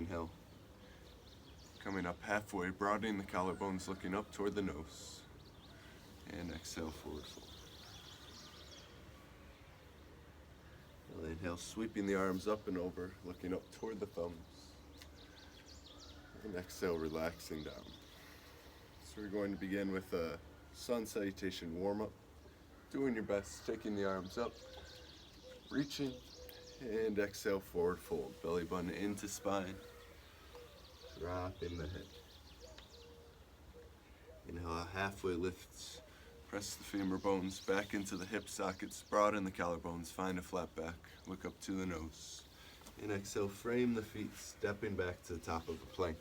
Inhale. Coming up halfway, broadening the collarbones, looking up toward the nose. And exhale, forward fold. Inhale, sweeping the arms up and over, looking up toward the thumbs. And exhale, relaxing down. So we're going to begin with a sun salutation warm-up. Doing your best, taking the arms up, reaching, and exhale, forward fold. Belly button into spine, dropping the head. Inhale, halfway lifts. Press the femur bones back into the hip sockets, broaden the collarbones, find a flat back, look up to the nose. And exhale, frame the feet, stepping back to the top of a plank.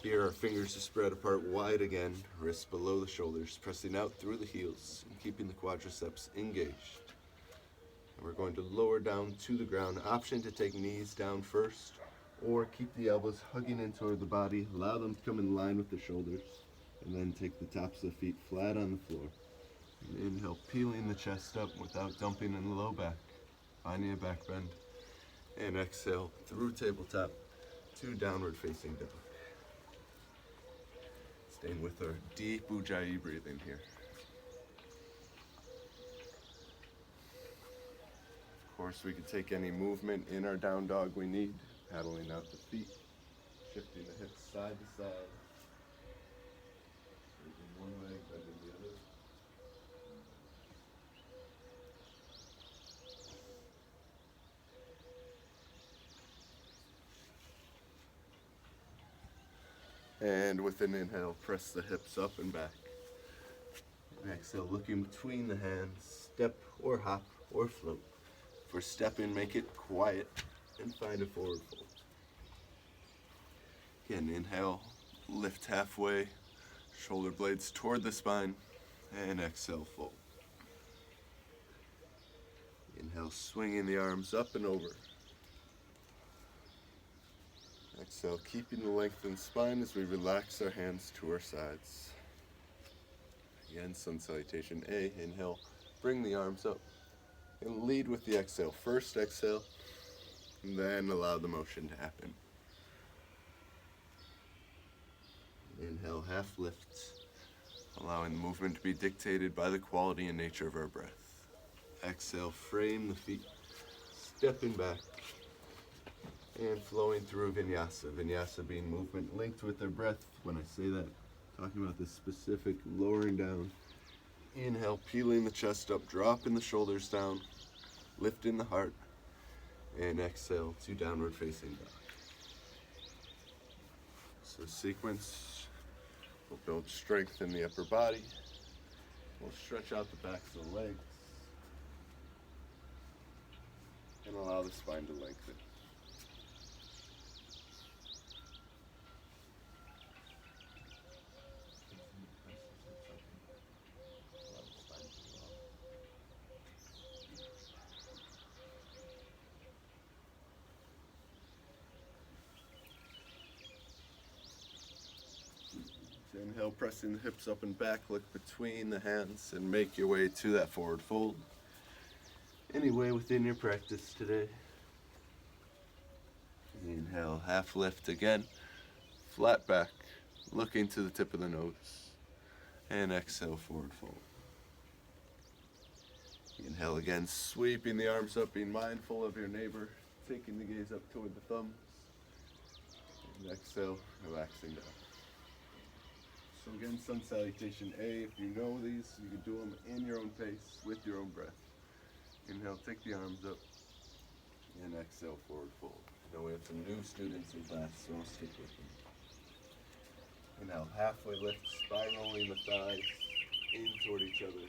Here, our fingers are spread apart wide again, wrists below the shoulders, pressing out through the heels and keeping the quadriceps engaged. And we're going to lower down to the ground. Option to take knees down first, or keep the elbows hugging in toward the body. Allow them to come in line with the shoulders. And then take the tops of the feet flat on the floor. And inhale, peeling the chest up without dumping in the low back. Finding a back bend. And exhale through tabletop to downward facing dog. Staying with our deep Ujjayi breathing here. Of course, we can take any movement in our down dog we need. Paddling out the feet. Shifting the hips side to side. One leg, bending the other. And with an inhale, press the hips up and back. And exhale, looking between the hands, step or hop or float. For stepping, make it quiet and find a forward fold. Again, inhale, lift halfway. Shoulder blades toward the spine, and exhale, fold. Inhale, swinging the arms up and over. Exhale, keeping the lengthened spine as we relax our hands to our sides. Again, sun salutation A, inhale, bring the arms up, and lead with the exhale. First exhale, and then allow the motion to happen. Inhale, half lifts, allowing the movement to be dictated by the quality and nature of our breath. Exhale, frame the feet, stepping back, and flowing through vinyasa. Vinyasa being movement linked with our breath. When I say that, talking about the specific lowering down. Inhale, peeling the chest up, dropping the shoulders down, lifting the heart, and exhale to downward facing dog. So sequence. We'll build strength in the upper body. We'll stretch out the backs of the legs. And allow the spine to lengthen. Inhale, pressing the hips up and back, look between the hands and make your way to that forward fold. Any way within your practice today. Inhale, half lift again, flat back, looking to the tip of the nose, and exhale, forward fold. Inhale again, sweeping the arms up, being mindful of your neighbor, taking the gaze up toward the thumbs, and exhale, relaxing down. So again, sun salutation A. If you know these, you can do them in your own pace with your own breath. Inhale, take the arms up, and exhale, forward fold. I know we have some new students in class, so I'll stick with them. Inhale, halfway lift, spiraling the thighs in toward each other.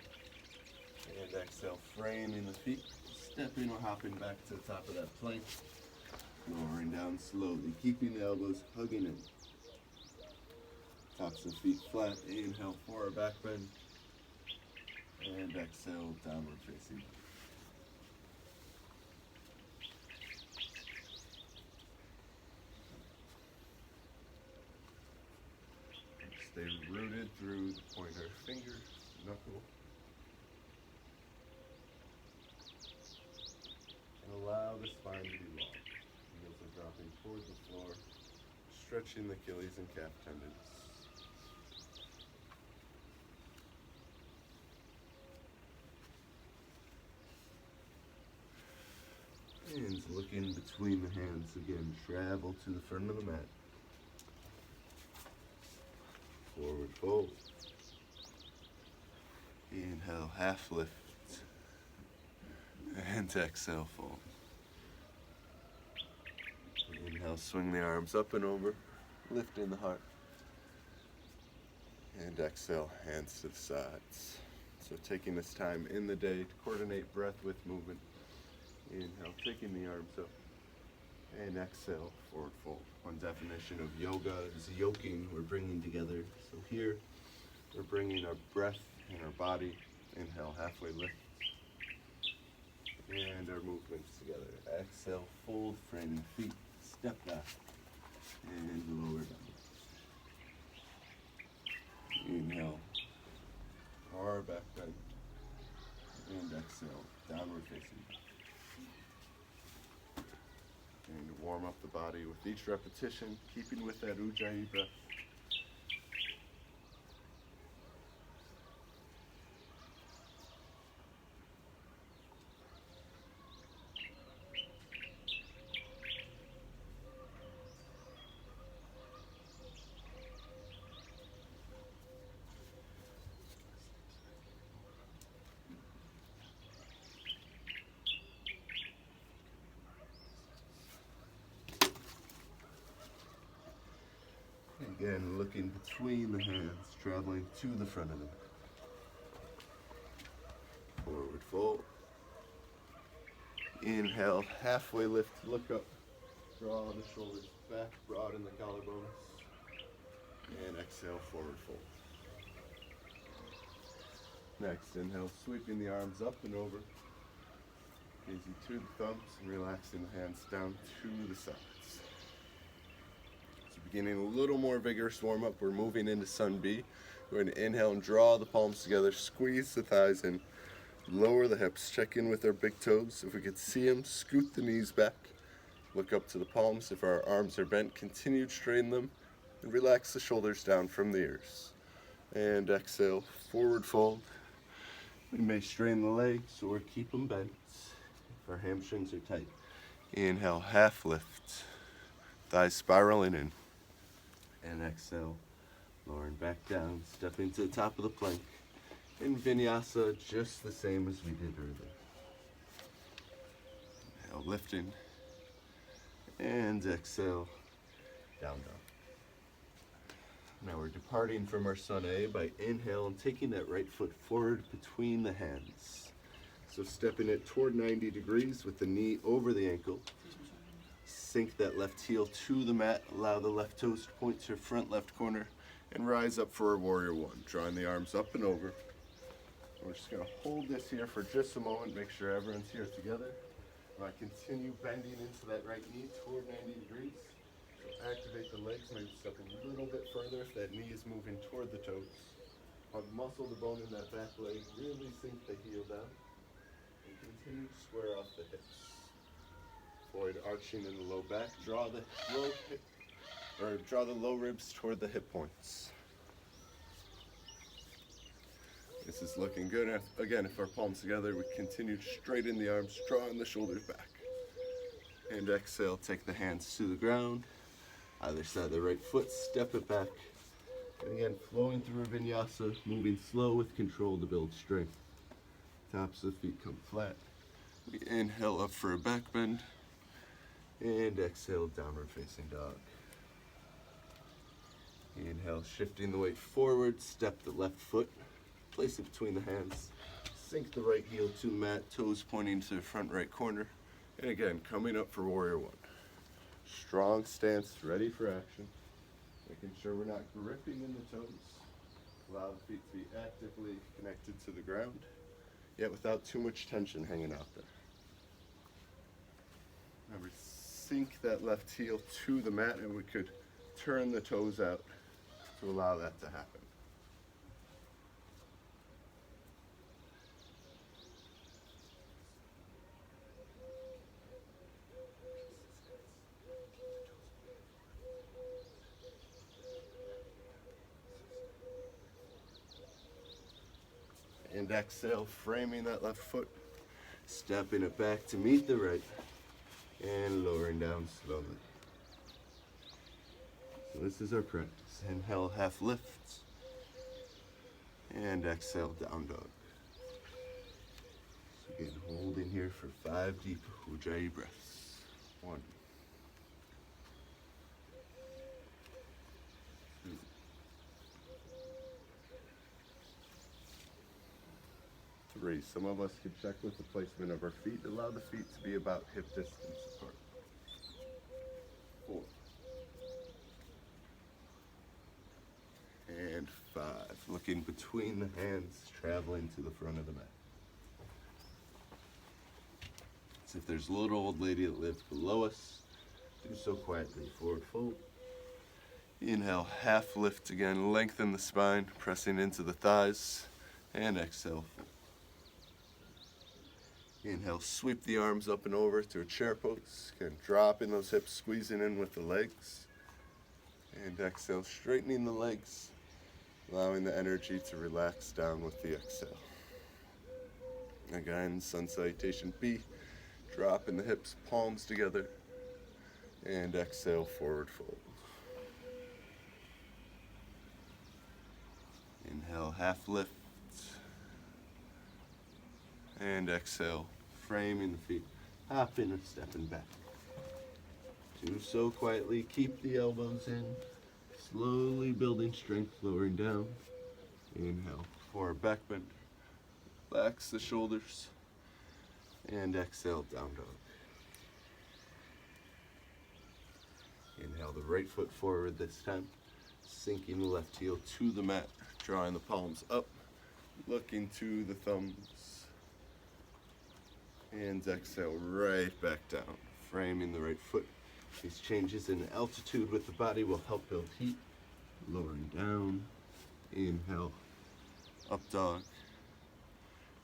And exhale, framing the feet, stepping or hopping back to the top of that plank. Lowering down slowly, keeping the elbows hugging in. Tops of feet flat. Inhale for a back bend. And exhale, downward facing. Stay rooted through the pointer finger, knuckle. And allow the spine to be long. Heels are dropping toward the floor. stretching the Achilles and calf tendons. Hands looking between the hands again. Travel to the front of the mat. Forward fold. Inhale, half lift. And exhale, fold. Inhale, swing the arms up and over, lifting the heart. And exhale, hands to the sides. So taking this time in the day to coordinate breath with movement. Inhale, taking the arms up. And exhale, forward fold. One definition of yoga is yoking, we're bringing together. So here, we're bringing our breath and our body. Inhale, halfway lift. And our movements together. Exhale, fold, framing feet. Step back. And lower down. Inhale, far back bend. And exhale, downward facing. And warm up the body with each repetition, keeping with that Ujjayi breath. Again, looking between the hands, traveling to the front of them. Forward fold. Inhale, halfway lift, look up. Draw the shoulders back, broaden the collarbones. And exhale, forward fold. Next, inhale, sweeping the arms up and over. Gazing to the thumbs and relaxing the hands down to the sides. Beginning a little more vigorous warm-up, we're moving into Sun B. Go ahead and inhale and draw the palms together, squeeze the thighs in, lower the hips, check in with our big toes. If we could see them, scoot the knees back, look up to the palms. If our arms are bent, continue to straighten them, and relax the shoulders down from the ears. And exhale, forward fold. We may strain the legs or keep them bent if our hamstrings are tight. Inhale, half lift, thighs spiraling in. And exhale, lowering back down, stepping to the top of the plank. In vinyasa, just the same as we did earlier. Inhale, lifting. And exhale, down dog. Now we're departing from our Sun A by inhale and taking that right foot forward between the hands. So stepping it toward 90 degrees with the knee over the ankle. Sink that left heel to the mat, allow the left toes to point to your front left corner, and rise up for a warrior one. Drawing the arms up and over. We're just gonna hold this here for just a moment, make sure everyone's here together. I continue bending into that right knee toward 90 degrees. So activate the legs, maybe step a little bit further if that knee is moving toward the toes. Hug muscle the bone in that back leg, really sink the heel down, and continue to square off the hips. Avoid arching in the low back. Draw the low ribs toward the hip points. This is looking good. Again, if our palms together, we continue to straighten the arms, drawing the shoulders back. And exhale, take the hands to the ground. Either side of the right foot, step it back. And again, flowing through a vinyasa, moving slow with control to build strength. Tops of the feet come flat. We inhale up for a back bend. And exhale, downward facing dog. Inhale, shifting the weight forward, step the left foot, place it between the hands, sink the right heel to the mat, toes pointing to the front right corner. And again, coming up for warrior one. Strong stance, ready for action. Making sure we're not gripping in the toes. Allow the feet to be actively connected to the ground, yet without too much tension hanging out there. Remember, sink that left heel to the mat, and we could turn the toes out to allow that to happen. And exhale, framing that left foot. Stepping it back to meet the right. And lowering down slowly. So this is our practice. Inhale, half lifts. And exhale, down dog. So again, holding here for 5 deep Ujjayi breaths. 1, 2, 3. Some of us could check with the placement of our feet. Allow the feet to be about hip distance apart. 4. And 5. Looking between the hands, traveling to the front of the mat. So if there's a little old lady that lives below us, do so quietly. Forward fold. Inhale, half lift again. Lengthen the spine, pressing into the thighs. And exhale, fold. Inhale, sweep the arms up and over to a chair pose. Again, dropping those hips, squeezing in with the legs. And exhale, straightening the legs, allowing the energy to relax down with the exhale. Again, sun salutation B, dropping the hips, palms together. And exhale, forward fold. Inhale, half lift. And exhale, framing the feet, hopping and stepping back. Do so quietly, keep the elbows in, slowly building strength, lowering down. Inhale, forward back bend, relax the shoulders, and exhale, down dog. Inhale the right foot forward this time, sinking the left heel to the mat, drawing the palms up, looking to the thumbs. And exhale, right back down, framing the right foot. These changes in altitude with the body will help build heat. Lowering down, inhale, up dog,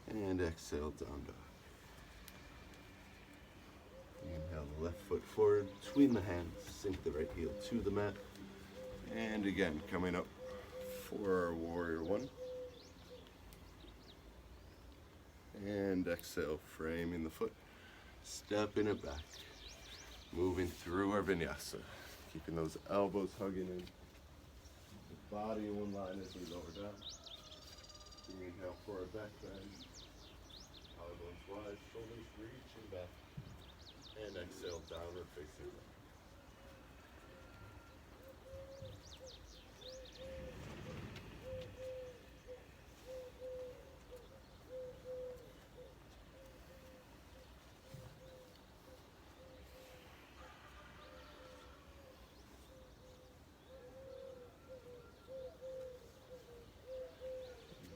and exhale, down dog. Inhale the left foot forward, between the hands, sink the right heel to the mat. And again, coming up for our warrior 1. And exhale, framing the foot, stepping it back, moving through our vinyasa, keeping those elbows hugging in, the body in one line as we lower down. Inhale, forward back bend, elbows wide, shoulders reaching back, and exhale, downward facing dog.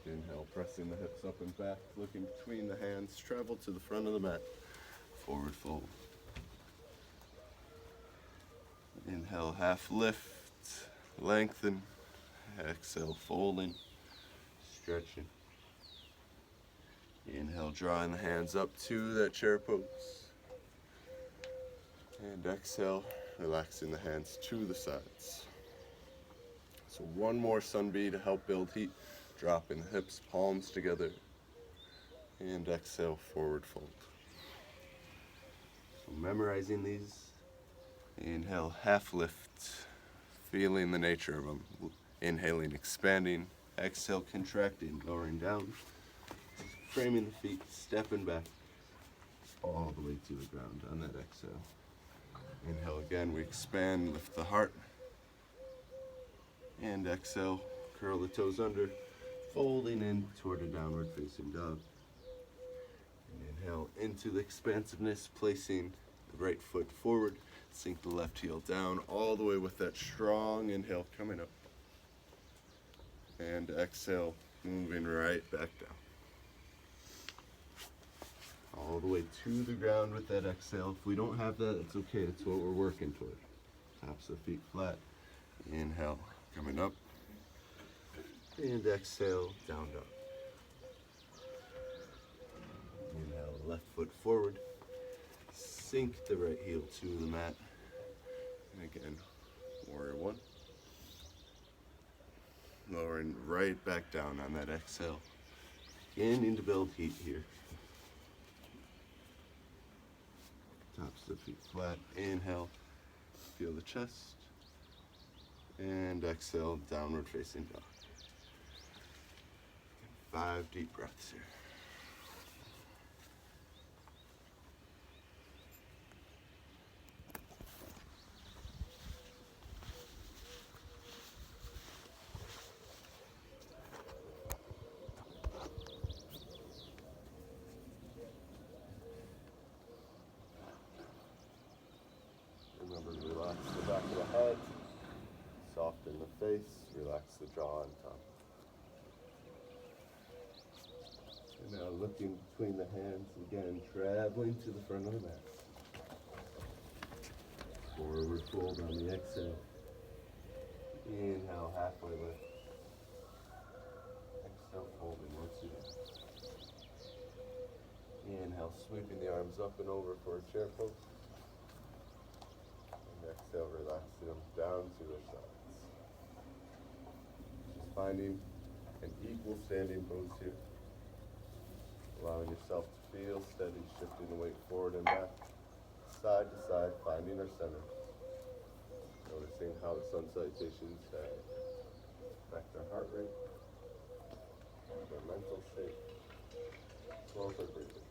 Inhale, pressing the hips up and back, looking between the hands, travel to the front of the mat, forward fold. Inhale, half lift, lengthen, exhale, folding, stretching. Inhale, drawing the hands up to that chair pose. And exhale, relaxing the hands to the sides. So one more sun B to help build heat. Dropping the hips, palms together, and exhale, forward fold. So memorizing these. Inhale, half lift, feeling the nature of them. Inhaling, expanding. Exhale, contracting, lowering down. Framing the feet, stepping back, all the way to the ground on that exhale. Inhale again, we expand, lift the heart. And exhale, curl the toes under. Folding in toward a downward facing dog. And inhale into the expansiveness, placing the right foot forward, sink the left heel down, all the way with that strong inhale coming up. And exhale, moving right back down. All the way to the ground with that exhale. If we don't have that, it's okay, that's what we're working toward. Tops of the feet flat. Inhale, coming up. And exhale, down dog. Inhale, left foot forward. Sink the right heel to the mat. And again, warrior 1. Lowering right back down on that exhale. beginning to build heat here. Tops of the feet flat. Inhale, feel the chest. And exhale, downward facing dog. 5 deep breaths here. Remember to relax the back of the head, soften the face, relax the jaw and tongue. And now looking between the hands, again, traveling to the front of the mat. Forward fold on the exhale. Inhale, halfway lift. Exhale, folding once again. Inhale, sweeping the arms up and over for a chair pose. And exhale, relaxing them down to their sides. Just finding an equal standing pose here. Allowing yourself to feel steady, shifting the weight forward and back, side to side, finding our center. Noticing how the sun salutations affect our heart rate, our mental state, as well as our breathing.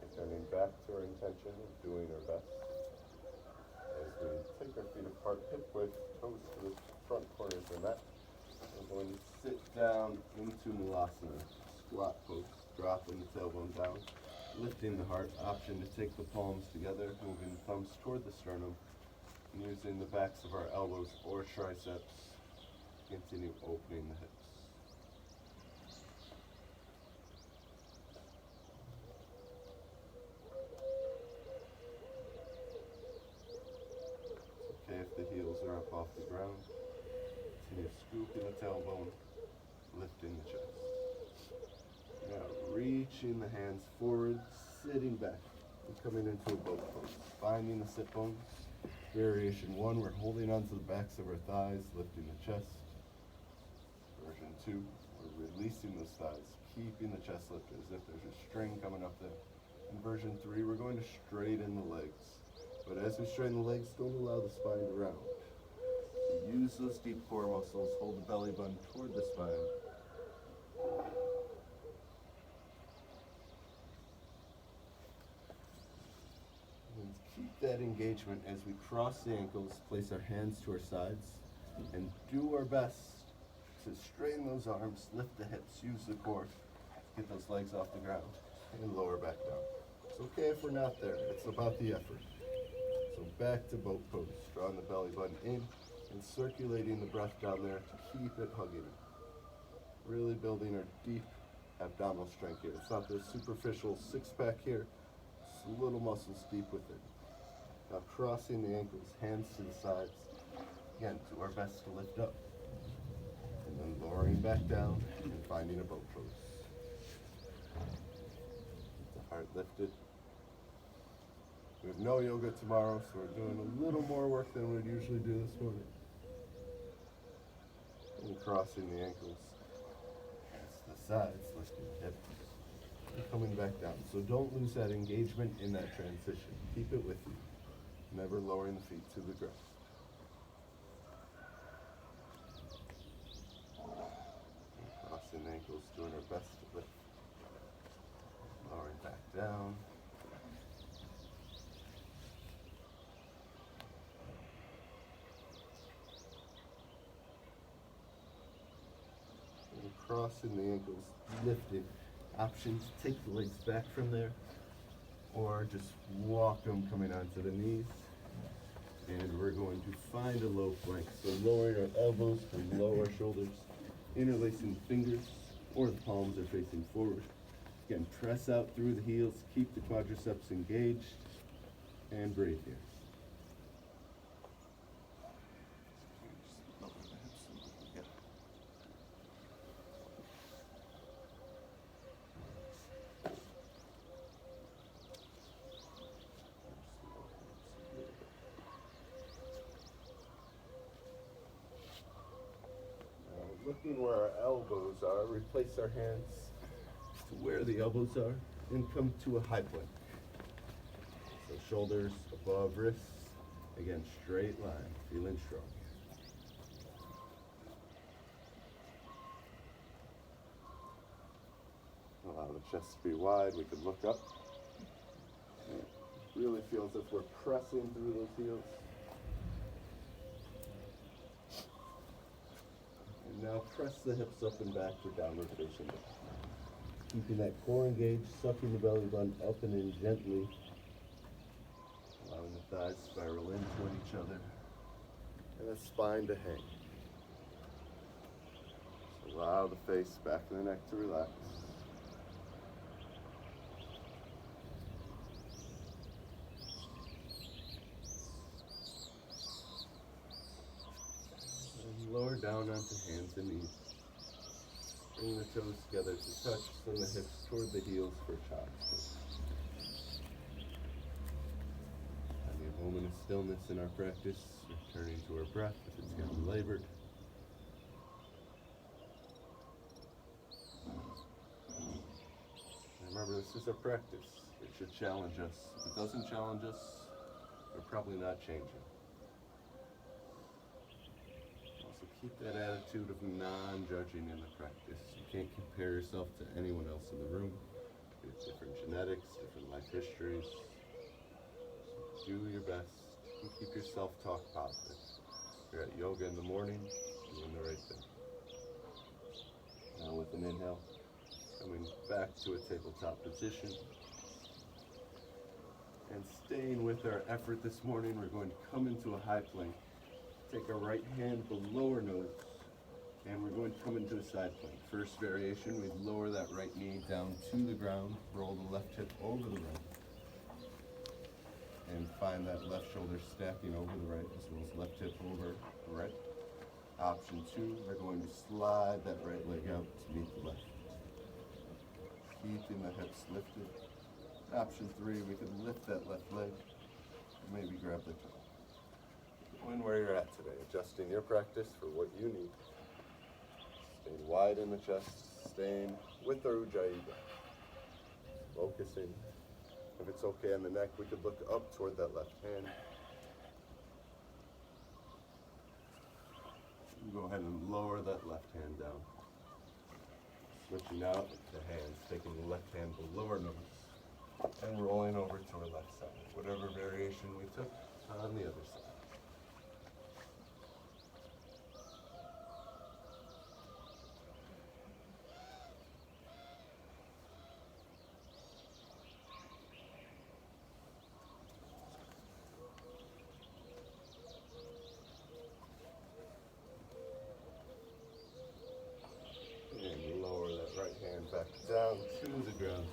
Returning back to our intention of doing our best. As we take our feet apart, hip width, toes to the front corners of the mat. We're going to sit down into Malasana, squat pose, dropping the tailbone down, lifting the heart. Option to take the palms together, moving the thumbs toward the sternum, and using the backs of our elbows or triceps. Continue opening the hips. It's okay if the heels are up off the ground. Continue scooping the tailbone, lifting the chest. Now reaching the hands forward, sitting back, and coming into a boat pose. Finding the sit bones. Variation 1, we're holding onto the backs of our thighs, lifting the chest. Version 2, we're releasing those thighs, keeping the chest lifted as if there's a string coming up there. In version 3, we're going to straighten the legs. But as we straighten the legs, don't allow the spine to round. Use those deep core muscles, hold the belly button toward the spine. And keep that engagement as we cross the ankles, place our hands to our sides, and do our best to straighten those arms, lift the hips, use the core, get those legs off the ground, and lower back down. It's okay if we're not there, it's about the effort. So back to boat pose, drawing the belly button in, and circulating the breath down there to keep it hugging it. Really building our deep abdominal strength here. It's not the superficial six-pack here, it's the little muscles deep within. Now crossing the ankles, hands to the sides. Again, do our best to lift up. And then lowering back down and finding a boat pose. Keep the heart lifted. We have no yoga tomorrow, so we're doing a little more work than we'd usually do this morning. And crossing the ankles, hands to the sides, lifting the hips, and coming back down. So don't lose that engagement in that transition. Keep it with you. Never lowering the feet to the ground. And crossing the ankles, doing our best to lift. Lowering back down. Crossing the ankles, lifting. Option to take the legs back from there, or just walk them coming onto the knees. And we're going to find a low plank. So lowering our elbows below our shoulders, interlacing the fingers, or the palms are facing forward. Again, press out through the heels, keep the quadriceps engaged, and breathe here. looking where our elbows are, replace our hands to where the elbows are and come to a high plank. So shoulders above wrists, again, straight line, feeling strong. Allow the chest to be wide, we could look up. It really feels as if we're pressing through those heels. And now press the hips up and back for downward facing dog. Keeping that core engaged, sucking the belly button up and in gently. Allowing the thighs spiral in toward each other. And the spine to hang. So allow the face, back of the neck to relax. And lower down onto hands and knees. Bring the toes together to touch, send the hips toward the heels for child's pose. Having a moment of stillness in our practice, returning to our breath if it's getting labored. And remember, this is a practice. It should challenge us. If it doesn't challenge us, we're probably not changing. Keep that attitude of non-judging in the practice. You can't compare yourself to anyone else in the room. You have different genetics, different life histories. So do your best and keep your self-talk positive. You're at yoga in the morning, doing the right thing. Now with an inhale, coming back to a tabletop position. And staying with our effort this morning, we're going to come into a high plank. Take our right hand below our nose, and we're going to come into a side plank. First variation, we lower that right knee down to the ground, roll the left hip over the right, and find that left shoulder stacking over the right, as well as left hip over the right. Option 2, we're going to slide that right leg out to meet the left. Keeping the hips lifted. Option 3, we could lift that left leg, and maybe grab the toe. Going where you're at today, adjusting your practice for what you need. Staying wide in the chest, staying with our Ujjayi breath. Focusing. If it's okay on the neck, we could look up toward that left hand. Go ahead and lower that left hand down. Switching out the hands, taking the left hand below our nose and rolling over to our left side. Whatever variation we took on the other side. And lower that right hand back down to the ground.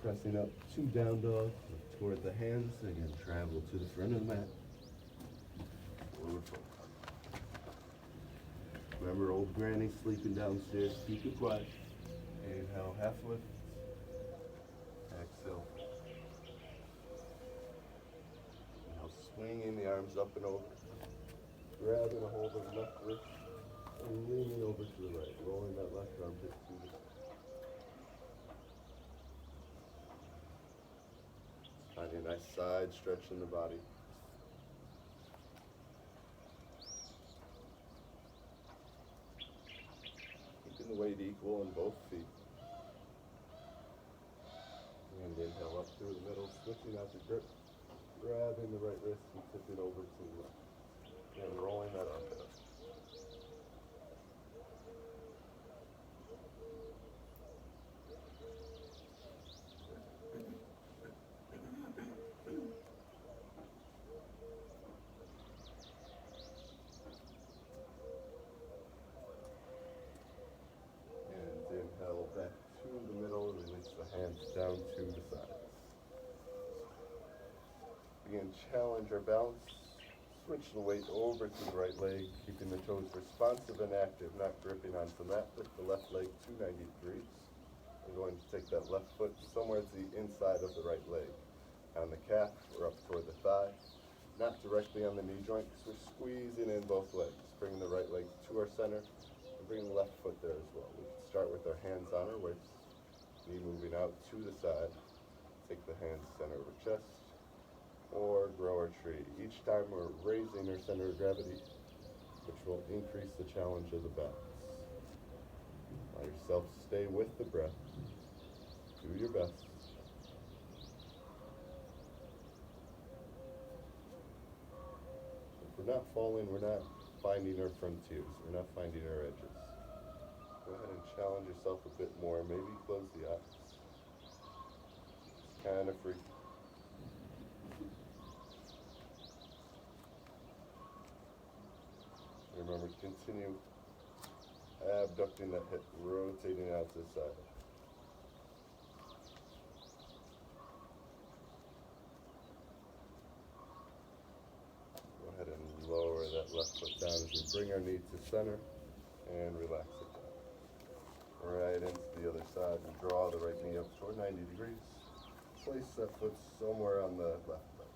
Pressing up to down dog, look toward the hands, again travel to the front of the mat. Forward fold. Remember old granny sleeping downstairs, keep it quiet. Inhale, half lift. Exhale. Now swinging the arms up and over. Grabbing a hold of the left wrist and leaning over to the right, rolling that left armpit to the side. Finding a nice side stretch in the body. Keeping the weight equal in both feet. And inhale up through the middle, switching out the grip, grabbing the right wrist and tipping over to the left. And rolling that armpit up. Back to the middle, release the hands down to the sides. Again, challenge our balance. Switch the weight over to the right leg, keeping the toes responsive and active, not gripping onto the mat. Lift the left leg to 90 degrees. I'm going to take that left foot somewhere to the inside of the right leg. On the calf, or up toward the thigh. not directly on the knee joint because we're squeezing in both legs. Bringing the right leg to our center and bring the left foot there as well. We can start with our hands on our waist, knee moving out to the side. Take the hands center over chest or grow our tree. Each time we're raising our center of gravity, which will increase the challenge of the balance. Allow yourself to stay with the breath. Do your best. If we're not falling, we're not finding our frontiers. We're not finding our edges. Go ahead and challenge yourself a bit more. Maybe close the eyes. It's kind of free. Remember, continue abducting that hip, rotating out to the side. Go ahead and lower that left foot down as we bring our knee to center and relax it down. Right into the other side and draw the right knee up toward 90 degrees. Place that foot somewhere on the left leg.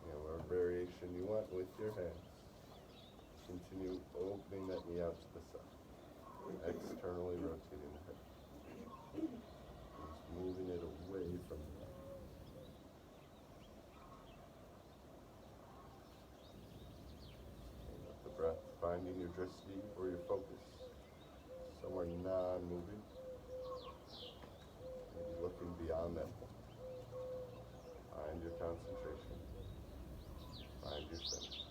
Whatever variation you want with your hands. Continue opening that knee out to the side. Externally rotating the hip. Just moving it away from the leg. And let the breath finding your drishti or your focus somewhere non-moving. Maybe looking beyond that point. Find your concentration. Find your center.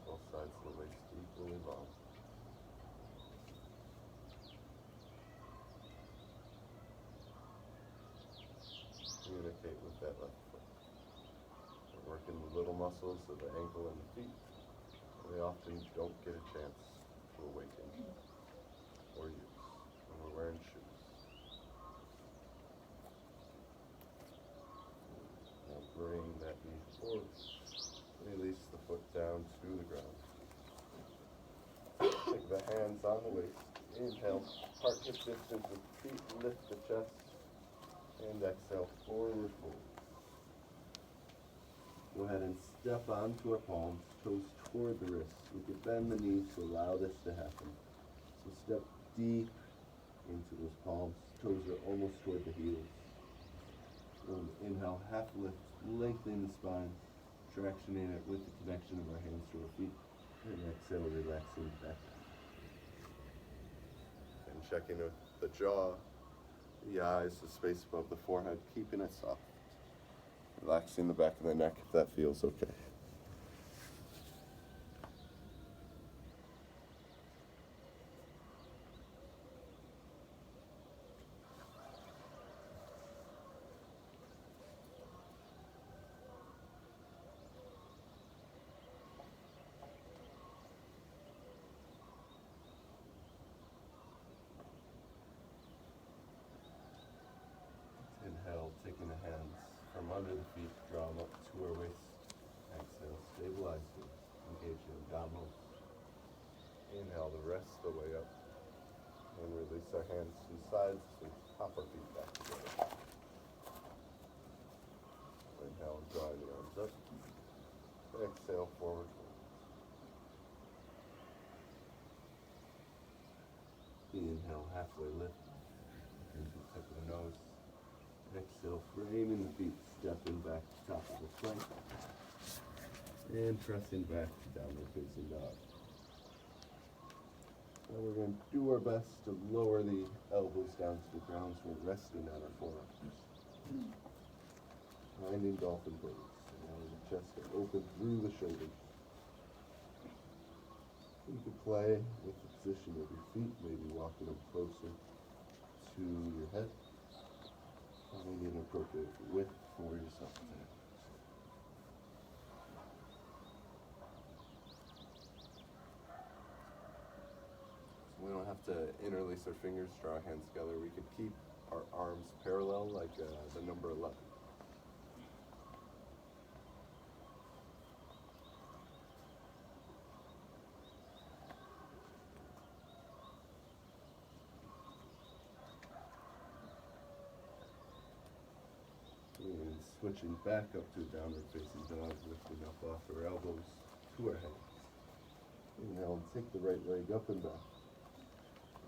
Both sides of the waist equally long. Communicate with that left foot. We're working the little muscles of the ankle and the feet. They often don't get a chance to awaken or use when we're wearing shoes. Now bring that knee forward. Release the foot down to the ground. Take the hands on the waist. Inhale, heart hip distance with feet, lift the chest. And exhale, forward fold. Go ahead and step onto our palms, toes toward the wrists. We can bend the knees to allow this to happen. So step deep into those palms. Toes are almost toward the heels. Inhale, half lift, lengthening the spine, tractioning it with the connection of our hands to our feet. And exhale, relaxing back down. And checking with the jaw, the eyes, the space above the forehead, keeping it soft. Relaxing the back of the neck if that feels okay. Inhale, taking the hands from under the feet, draw them up to our waist. Exhale, stabilize them, engage in abdominals. Inhale the rest of the way up. And release our hands to the sides as we pop our feet back together. Inhale, drawing the arms up. Exhale, forward fold. Inhale, halfway lift. Into the tip of the nose. Exhale, framing the feet, stepping back to top of the plank. And pressing back to downward facing dog. Now we're going to do our best to lower the elbows down to the ground so we're resting on our forearms. Finding dolphin pose. Allowing the chest to open through the shoulders. You can play with the position of your feet, maybe walking them closer to your head. Finding an appropriate width for yourself there. So we don't have to interlace our fingers, draw our hands together. We could keep our arms parallel like the number 11. switching back up to a downward facing dog, lifting up off our elbows to our hands. Inhale, take the right leg up and back.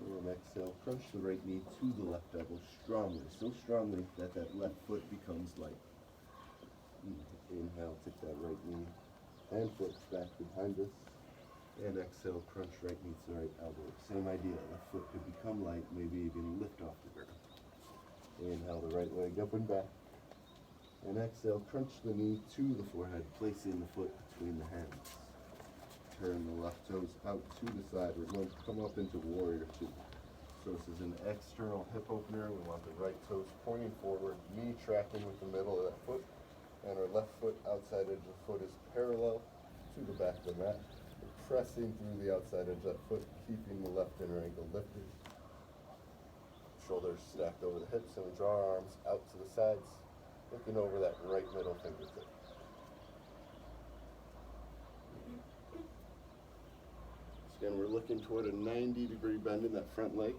And exhale, crunch the right knee to the left elbow strongly, so strongly that that left foot becomes light. Inhale, take that right knee and foot back behind us. And exhale, crunch right knee to the right elbow. Same idea, left foot could become light, maybe even lift off the ground. Inhale, the right leg up and back. And exhale, crunch the knee to the forehead, placing the foot between the hands. Turn the left toes out to the side. We're going to come up into warrior two. So this is an external hip opener. We want the right toes pointing forward, knee tracking with the middle of that foot, and our left foot outside edge of the foot is parallel to the back of the mat. We're pressing through the outside edge of that foot, keeping the left inner ankle lifted. Shoulders stacked over the hips, and we draw our arms out to the sides, looking over that right middle fingertip. Again, we're looking toward a 90-degree bend in that front leg.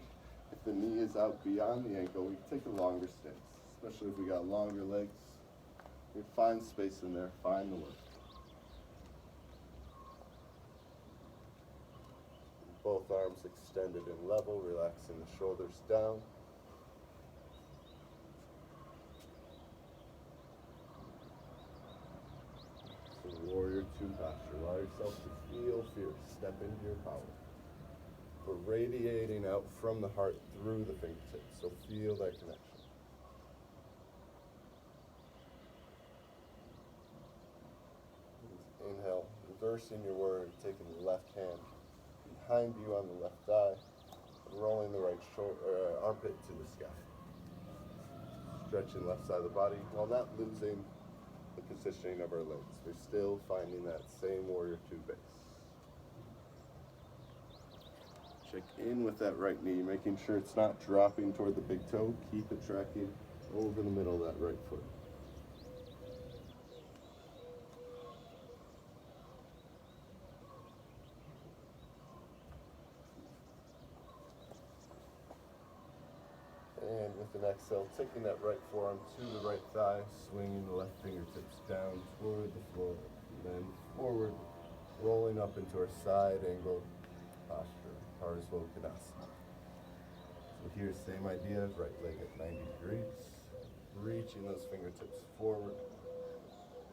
If the knee is out beyond the ankle, we can take a longer stance, especially if we got longer legs. We find space in there, find the lift. Both arms extended and level, relaxing the shoulders down. Warrior two posture. Allow yourself to feel fierce. Step into your power. We're radiating out from the heart through the fingertips. So feel that connection. Inhale, reversing your warrior, taking the left hand behind you on the left thigh, rolling the right armpit to the sky. Stretching left side of the body while not losing the positioning of our legs. We're still finding that same warrior two base. Check in with that right knee, making sure it's not dropping toward the big toe. Keep it tracking over the middle of that right foot. And with an exhale, taking that right forearm to the right thigh, swinging the left fingertips down toward the floor, then forward, rolling up into our side angle posture, Parsvottanasana. So here, same idea, right leg at 90 degrees, reaching those fingertips forward.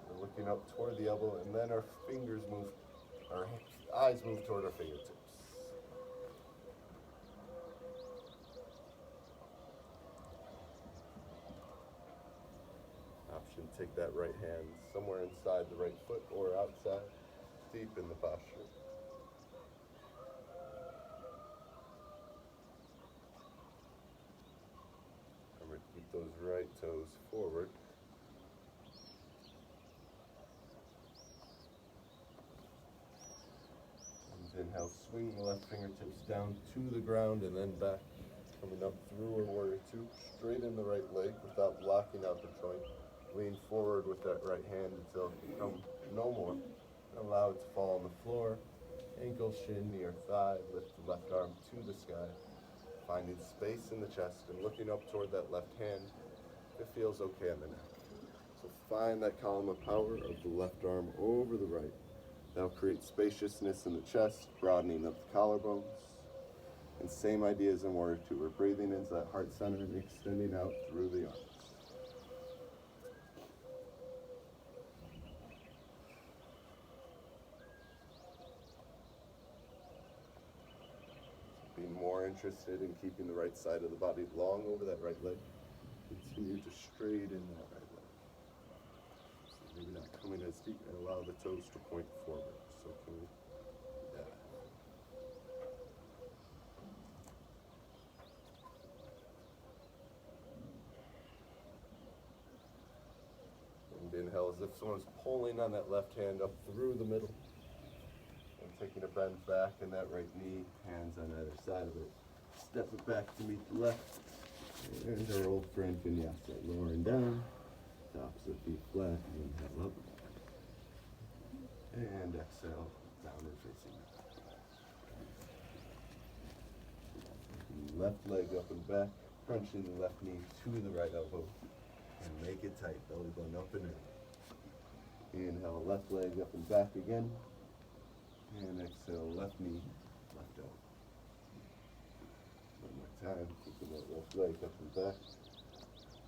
We're looking up toward the elbow, and then our fingers move, our eyes move toward our fingertips. Option, take that right hand somewhere inside the right foot or outside, deep in the posture. Remember to keep those right toes forward. And inhale, swing the left fingertips down to the ground and then back, coming up through a warrior two, straighten the right leg without blocking out the joint. Lean forward with that right hand until it becomes no more. Allow it to fall on the floor. Ankle, shin, knee, or thigh. Lift the left arm to the sky. Finding space in the chest and looking up toward that left hand. It feels okay on the neck. So find that column of power of the left arm over the right. That'll create spaciousness in the chest, broadening up the collarbones. And same idea as in warrior two. We're breathing into that heart center and extending out through the arms. More interested in keeping the right side of the body long over that right leg. Continue to straighten that right leg. So maybe not coming as deep, and allow the toes to point forward. So can we do that? And inhale as if someone's pulling on that left hand up through the middle. Taking a bend back in that right knee, hands on either side of it. Step it back to meet the left. And our old friend Vinyasa, lowering down, tops of feet flat, inhale up. And exhale, downward facing. Left leg up and back, crunching the left knee to the right elbow. And make it tight, belly button up and in. Inhale, left leg up and back again. And exhale, left knee, left elbow. One more time, keeping that left leg up and back.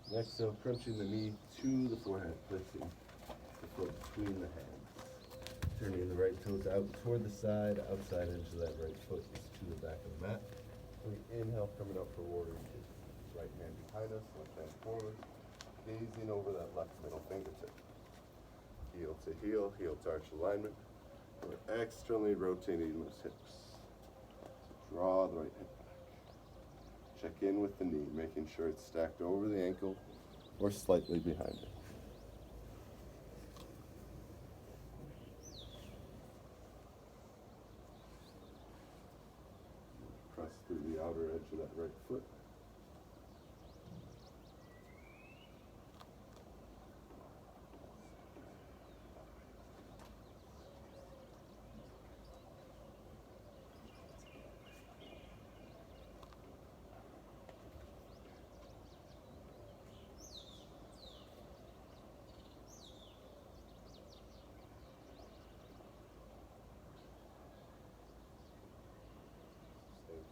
And exhale, crunching the knee to the forehead, placing the foot between the hands. Turning the right toes out toward the side, outside edge of that right foot is to the back of the mat. We inhale, coming up for warrior two. Right hand behind us, left hand forward, gazing over that left middle fingertip. Heel to heel, heel to arch alignment. We're externally rotating those hips. Draw the right hip back. Check in with the knee, making sure it's stacked over the ankle or slightly behind it. Press through the outer edge of that right foot.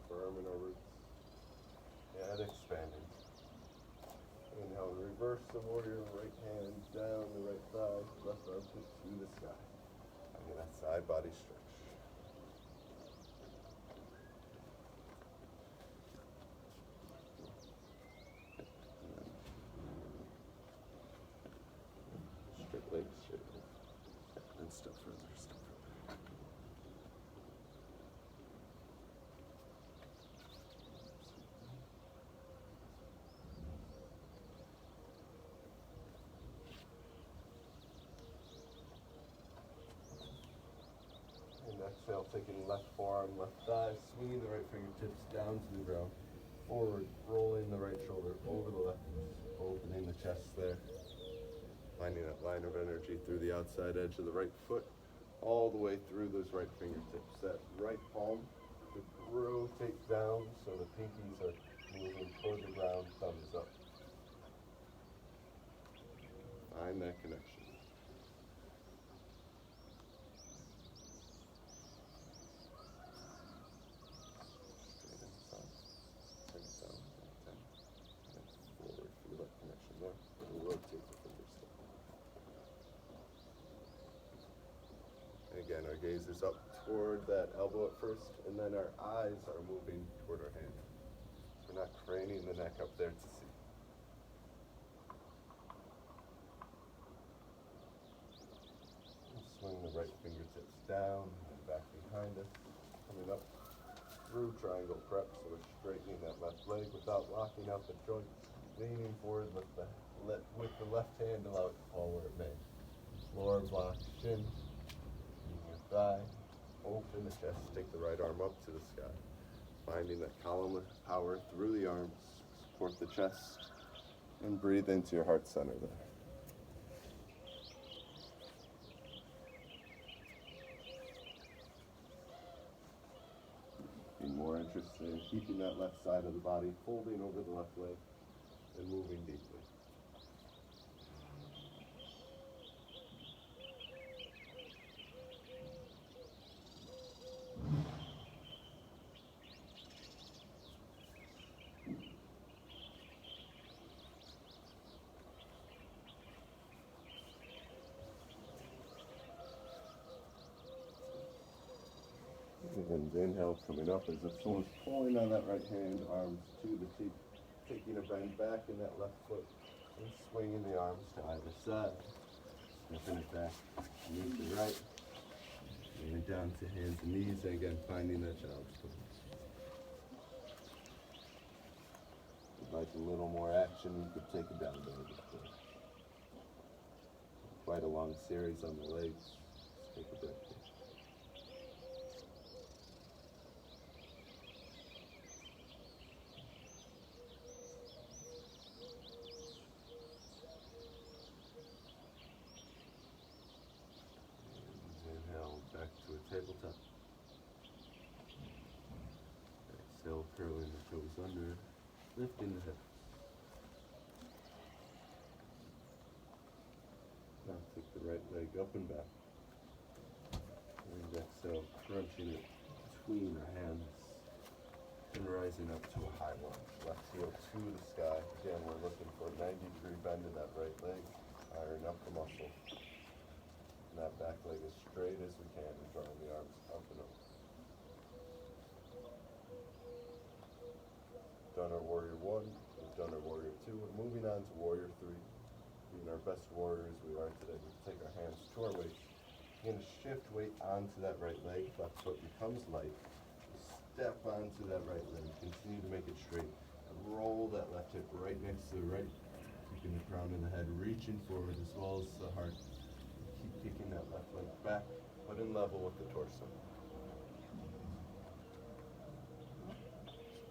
Firm in our roots, and expanding. Inhale, reverse the warrior, right hand down the right thigh, left armpit to the sky. Again, that side body stretch. Straight legs, straight legs. And step further, step further. Exhale, taking left forearm, left thigh, swinging the right fingertips down to the ground. Forward, rolling the right shoulder over the left, opening the chest there. Finding that line of energy through the outside edge of the right foot, all the way through those right fingertips. That right palm to rotate down so the pinkies are moving toward the ground, thumbs up. Find that connection. Again, our gaze is up toward that elbow at first, and then our eyes are moving toward our hand. We're not craning the neck up there to see. And swing the right fingertips down and back behind us, coming up through triangle prep, so we're straightening that left leg without locking out the joints, leaning forward with the left hand, allow it to fall where it may. Floor block, shin. Thigh, open the chest, take the right arm up to the sky. Finding that column of power through the arms, support the chest, and breathe into your heart center there. Be more interested in keeping that left side of the body folding over the left leg and moving deeply. And inhale, coming up as if someone's pulling on that right hand, arms to the feet, taking a bend back in that left foot, and swinging the arms to either side. Stepping it back, knee to right, bringing it down to hands and knees, and again, finding that child's pose. If you'd like a little more action, you could take it down a little bit. Quite a long series on the legs. Let's take a breath. Tabletop. Exhale, curling the toes under, lifting the hips. leg up and back. And exhale, crunching it between our hands and rising up to a high lunge. Left heel to the sky. Again, we're looking for a 90-degree bend in that right leg, iron up the muscle. And that back leg as straight as we can and drawing the arms up and over. Done our warrior one, we've done our warrior two. We're moving on to warrior three. Being our best warriors we are today, we take our hands to our waist. We're going to shift weight onto that right leg. Left foot becomes light. Step onto that right leg. Continue to make it straight. And roll that left hip right next to the right. Keeping the crown in the head, reaching forward as well as the heart. Keep kicking that left leg back, but in level with the torso.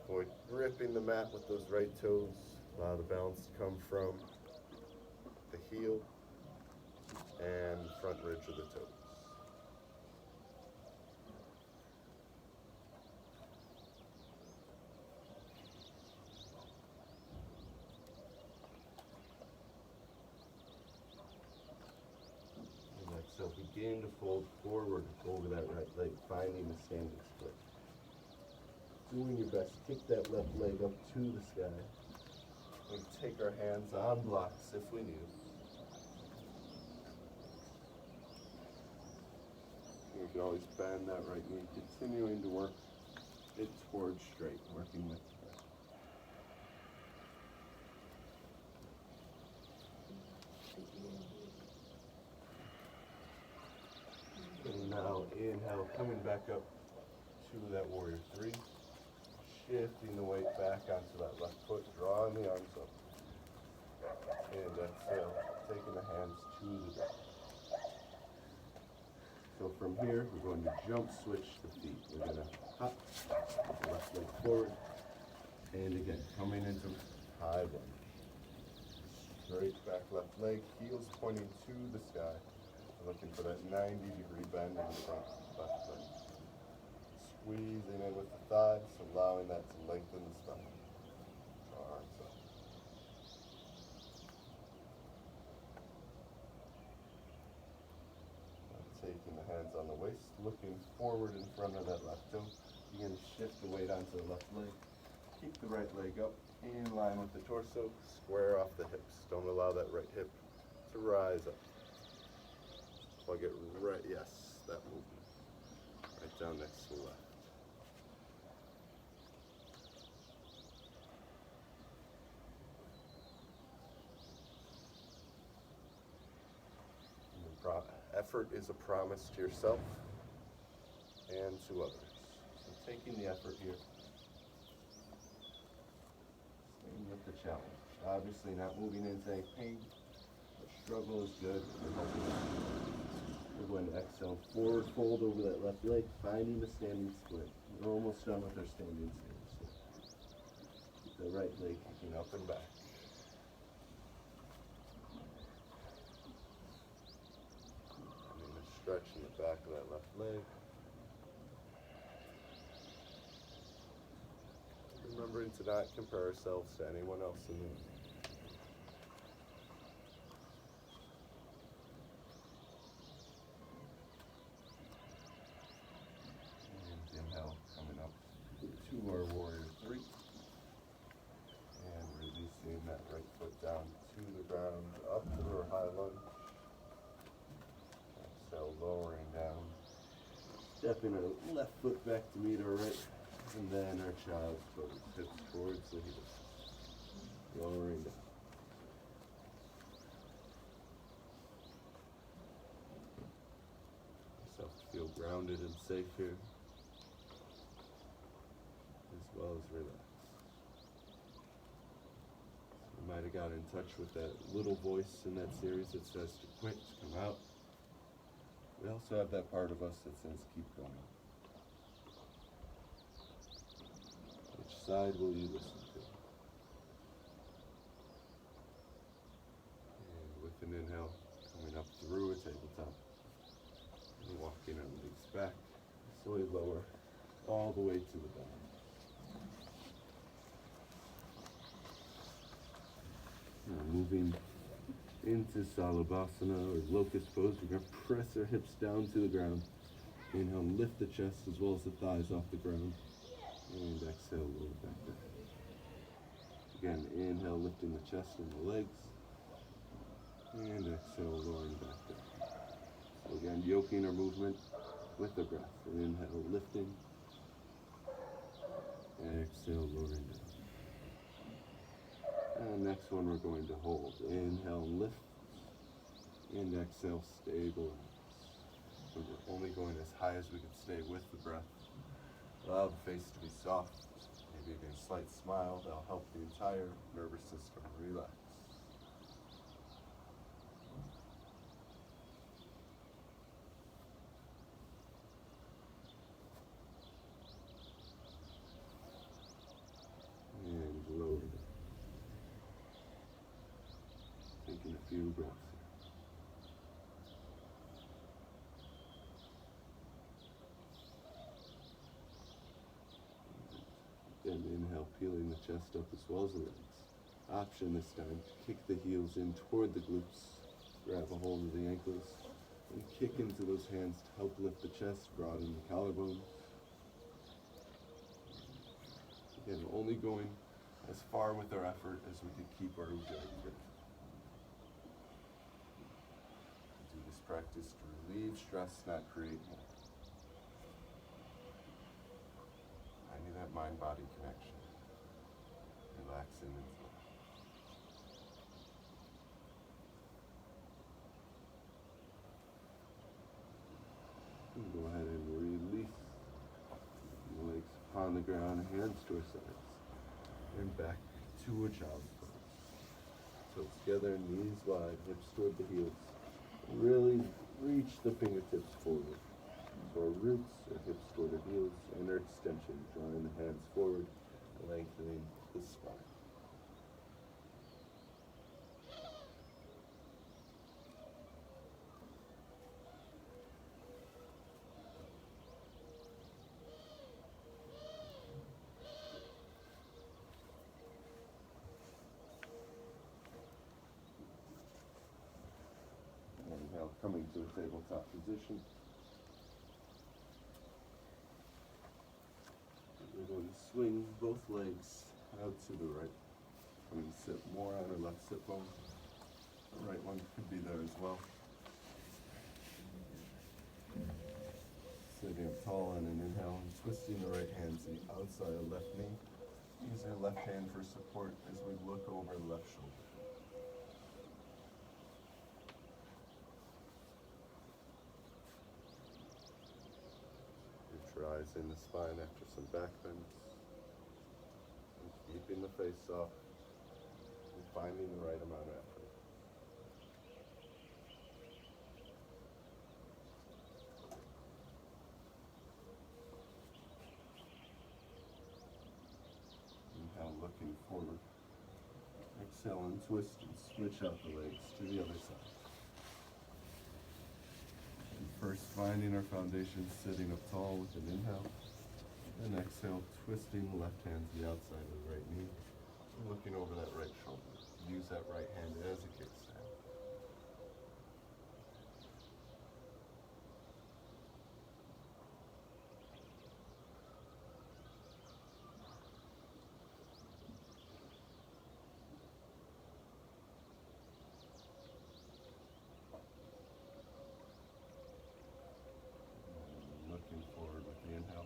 Avoid gripping the mat with those right toes. Allow the balance to come from the heel and front ridge of the toes. And exhale, begin to fold forward over that right leg, finding the standing split. Doing your best, kick that left leg up to the sky. We take our hands on blocks if we need. You can always bend that right knee, continuing to work it towards straight, working with the breath. And now inhale, coming back up to that warrior three. Shifting the weight back onto that left foot, drawing the arms up. And exhale, taking the hands to the back. So from here, we're going to jump switch the feet. We're going to hop, left leg forward, and again, coming into high lunge. Straight back left leg, heels pointing to the sky. We're looking for that 90-degree bend in the front left leg. Squeezing in with the thighs, allowing that to lengthen the spine. Draw arms up. Taking the hands on the waist, looking forward in front of that left toe. You're going to shift the weight onto the left leg. Keep the right leg up in line with the torso. Square off the hips. Don't allow that right hip to rise up. Plug it right, yes, that movement. Right down next to the left. Effort is a promise to yourself and to others. So taking the effort here, staying with the challenge. Obviously not moving into any pain, but struggle is good. We're going to exhale, forward fold over that left leg, finding the standing split. We're almost done with our standing stance. So keep the right leg kicking up and back. Stretching the back of that left leg. Remembering to not compare ourselves to anyone else in the room. And inhale, coming up to our warrior three. And releasing that right foot down to the ground, up to our high lunge. Exhale, lowering down. Stepping our left foot back to meet our right. And then our child's pose, hips towards the heels. Lowering down. Yourself to feel grounded and safe here, as well as relaxed. You might have got in touch with that little voice in that series that says to quit, to come out. We also have that part of us that says keep going. Which side will you listen to? And with an inhale, coming up through a tabletop. And walking our legs back, slowly lower, all the way to the bottom. And moving into Salabhasana or locust pose. We're going to press our hips down to the ground. Inhale, lift the chest as well as the thighs off the ground. And exhale, lower back down. Again, inhale, lifting the chest and the legs. And exhale, lowering back down. So again, yoking our movement with the breath. Inhale, lifting. Exhale, lowering down. And next one we're going to hold. Inhale, lift. And exhale, stabilize. So we're only going as high as we can stay with the breath. Allow the face to be soft. Maybe even a slight smile. That'll help the entire nervous system relax. And lower down. Taking a few breaths here. And inhale, peeling the chest up as well as the legs. Option this time, kick the heels in toward the glutes, grab a hold of the ankles, and kick into those hands to help lift the chest, broaden the collarbones. Again, only going as far with our effort as we can keep our ujjayi good. Do this practice to relieve stress, not create more. Finding that mind-body connection. Relaxing and flow. Go ahead and release the legs upon the ground, hands to our sides, and back to a child's pose. Toes together, knees wide, hips toward the heels. Really reach the fingertips forward. So our roots, our hips toward our heels, and our extension, drawing the hands forward, lengthening the spine. Inhale, coming to a tabletop position. We're going to swing both legs out to the right. I'm going to sit more on our left sit bone. The right one could be there as well. Sitting up tall on an inhale and twisting the right hand to the outside of left knee. Use our left hand for support as we look over the left shoulder. Rise in the spine after some back bends. And keeping the face soft and finding the right amount of effort. Inhale, looking forward. Exhale and twist and switch out the legs to the other side. First, finding our foundation, sitting up tall with an inhale. And exhale, twisting the left hand to the outside of the right knee. And looking over that right shoulder. Use that right hand as a kickstand. Looking forward with the inhale.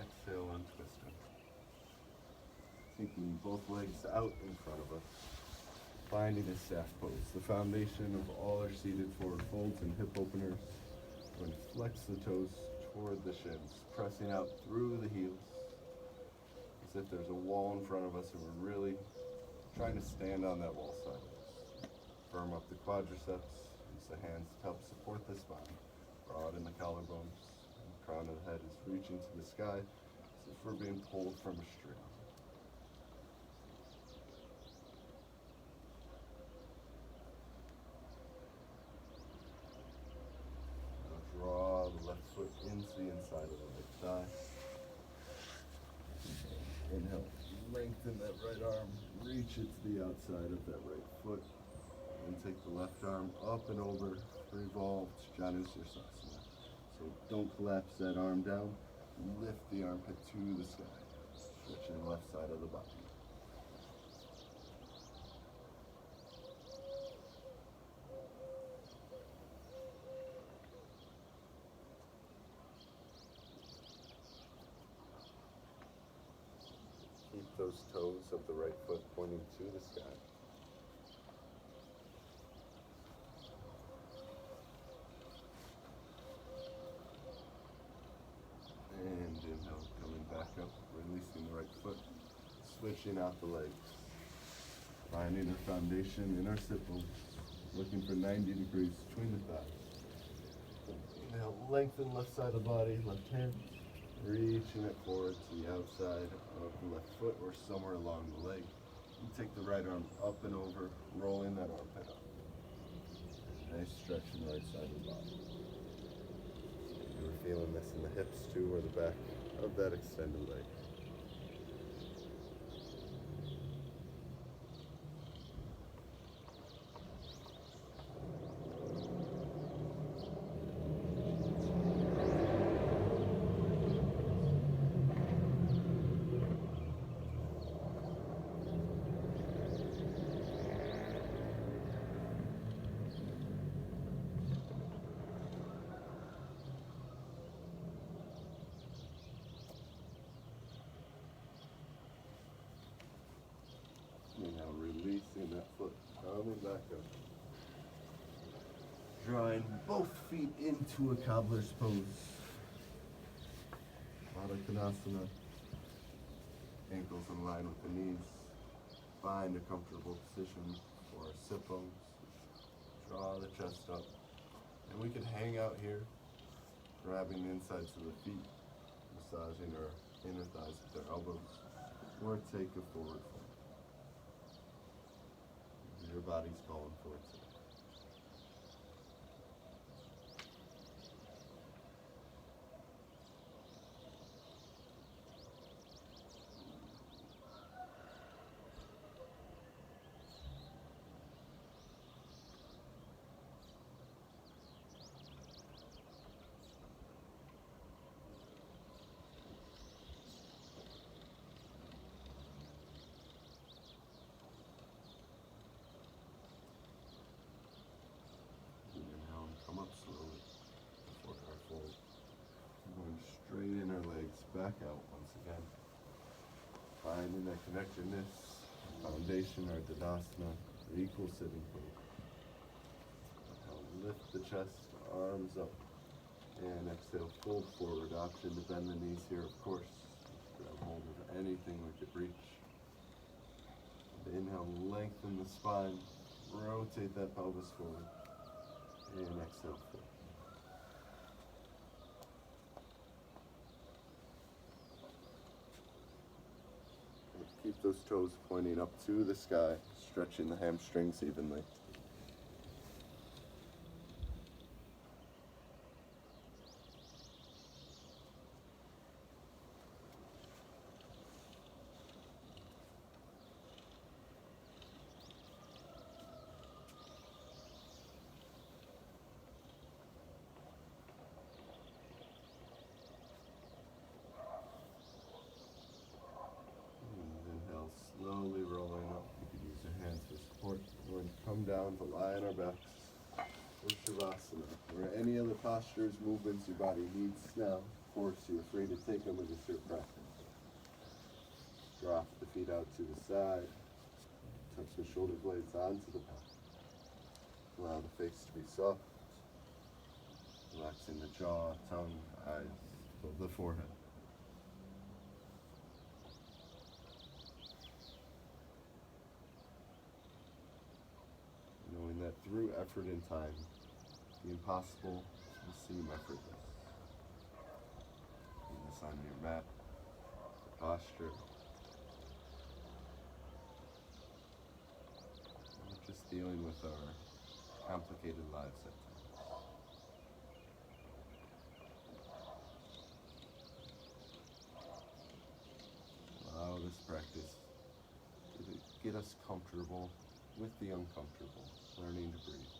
Exhale and twisting. Taking both legs out in front of us. Finding a staff pose. The foundation of all our seated forward folds and hip openers. We're going to flex the toes toward the shins. Pressing out through the heels. As if there's a wall in front of us and we're really trying to stand on that wall side. Firm up the quadriceps. Use the hands to help support the spine. Broaden the collarbones. The crown of the head is reaching to the sky as if we're being pulled from a string. Now draw the left foot into the inside of the right thigh. Inhale, lengthen that right arm, reach it to the outside of that right foot. And take the left arm up and over, revolve to Janusirsasana. So don't collapse that arm down. Lift the armpit to the sky, stretching the left side of the body. Keep those toes of the right foot pointing to the sky. And inhale, coming back up, releasing the right foot, switching out the legs. Finding our foundation in our sit bones, looking for 90 degrees between the thighs. Inhale, lengthen left side of the body, left hand, reaching it forward to the outside of the left foot or somewhere along the leg. You take the right arm up and over, rolling that armpit up. Nice stretch in the right side of the body. You're feeling this in the hips too, or the back of that extended leg. And now releasing that foot, coming back up. Drawing both feet into a cobbler's pose. Baddha Konasana. Ankles in line with the knees. Find a comfortable position for our sit bones. Draw the chest up. And we can hang out here, grabbing the insides of the feet, massaging our inner thighs with our elbows, or take a forward fold. Your body's calling for it today. Come up slowly before our fold. Going straight in our legs, back out once again. Finding that connectedness, foundation, our Tadasana, or equal sitting pose. Now lift the chest, arms up, and exhale, fold forward. Option to bend the knees here, of course. Grab hold of anything we could reach. Inhale, lengthen the spine, rotate that pelvis forward. And exhale, fold. Keep those toes pointing up to the sky, stretching the hamstrings evenly. Slowly rolling up. You could use your hands for support. We're going to come down to lie on our backs for Shavasana. Or any other postures, movements your body needs now. Of course, you're free to take them with your practice. Drop the feet out to the side. Touch the shoulder blades onto the back. Allow the face to be soft. Relaxing the jaw, tongue, eyes, the forehead. Knowing that through effort and time, the impossible will seem effortless. Do this on your mat, the posture. We're just dealing with our complicated lives at times. Allow this practice to get us comfortable with the uncomfortable, learning to breathe.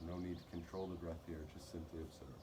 No need to control the breath here, just simply observe.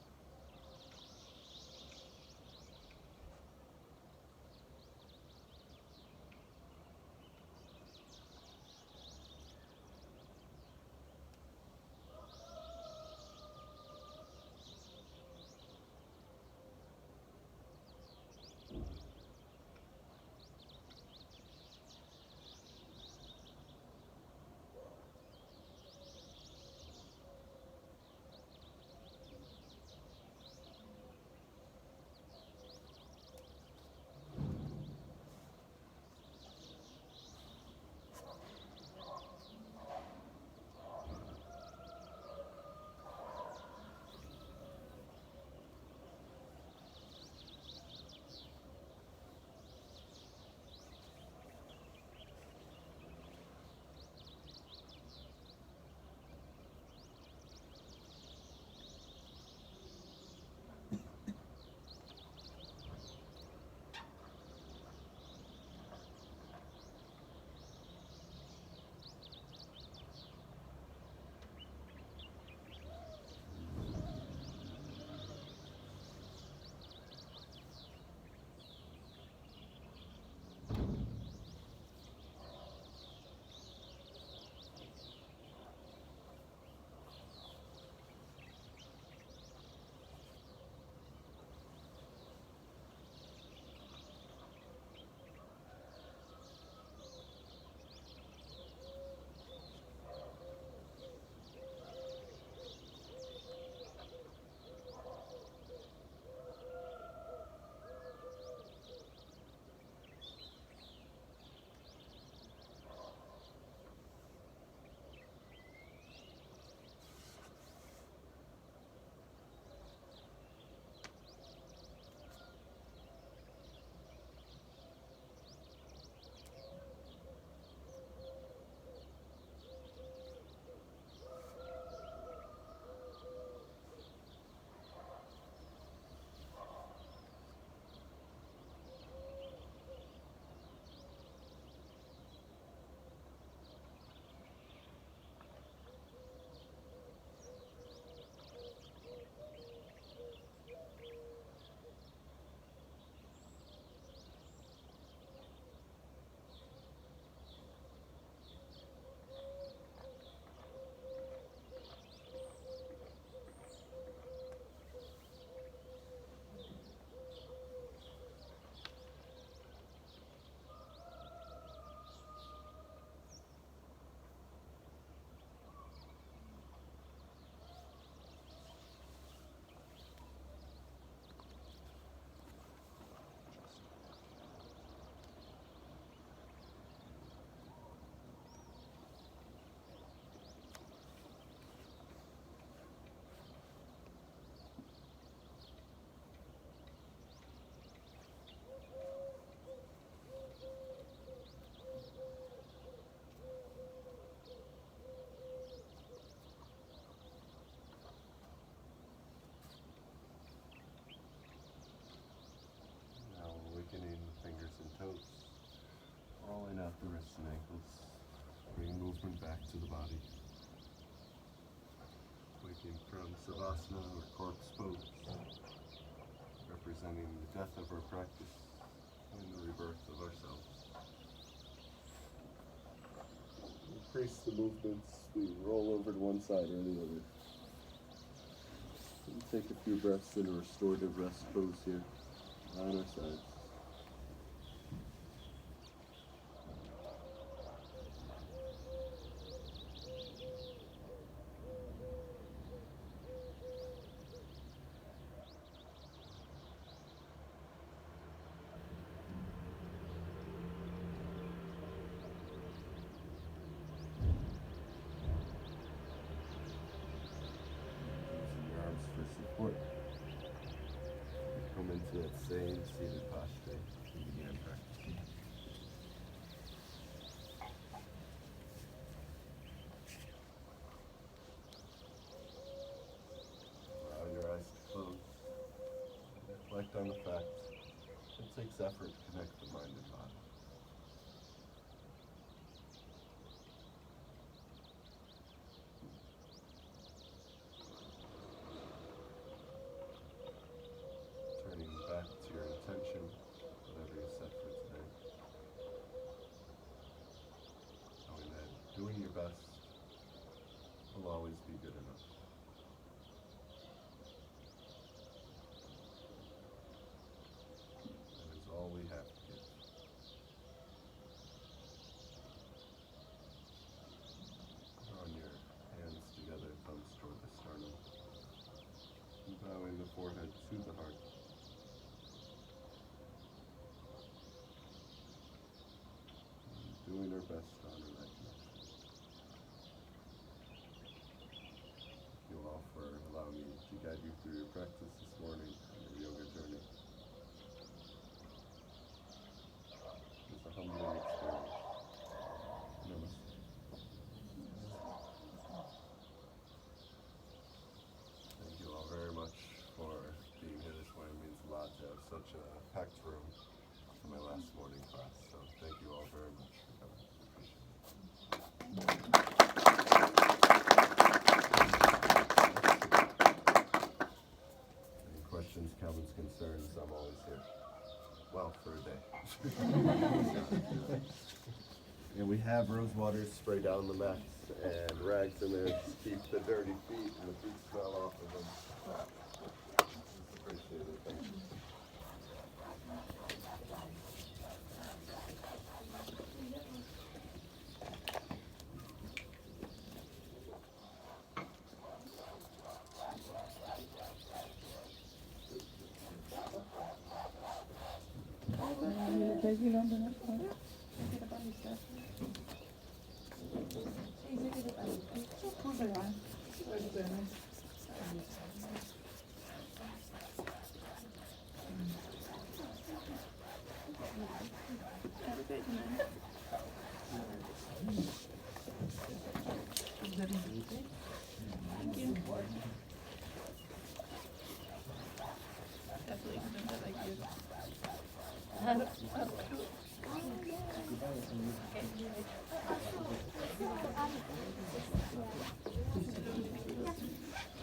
Awakening the fingers and toes, rolling out the wrists and ankles, bringing movement back to the body. Waking from Savasana or corpse pose, representing the death of our practice and the rebirth of ourselves. Increase the movements, we roll over to one side or the other. And take a few breaths in a restorative rest pose here on our sides. Support. Come into that same seated posture we began practicing. Allow your eyes to close. Reflect on the fact it takes effort to connect the mind and body. fast honor that connection. Thank you all for allowing me to guide you through your practice this morning on your yoga journey. It's a humbling experience. Namaste. Thank you all very much for being here this morning. It means a lot to have such a packed room for my last morning class. So thank you all very much for coming. Appreciate it. Any questions, comments, concerns? I'm always here. Well, for a day. And we have rose water spray down the mats and rags in there to keep the dirty feet and the feet smell off of them. Appreciate it. Thank you. Definitely.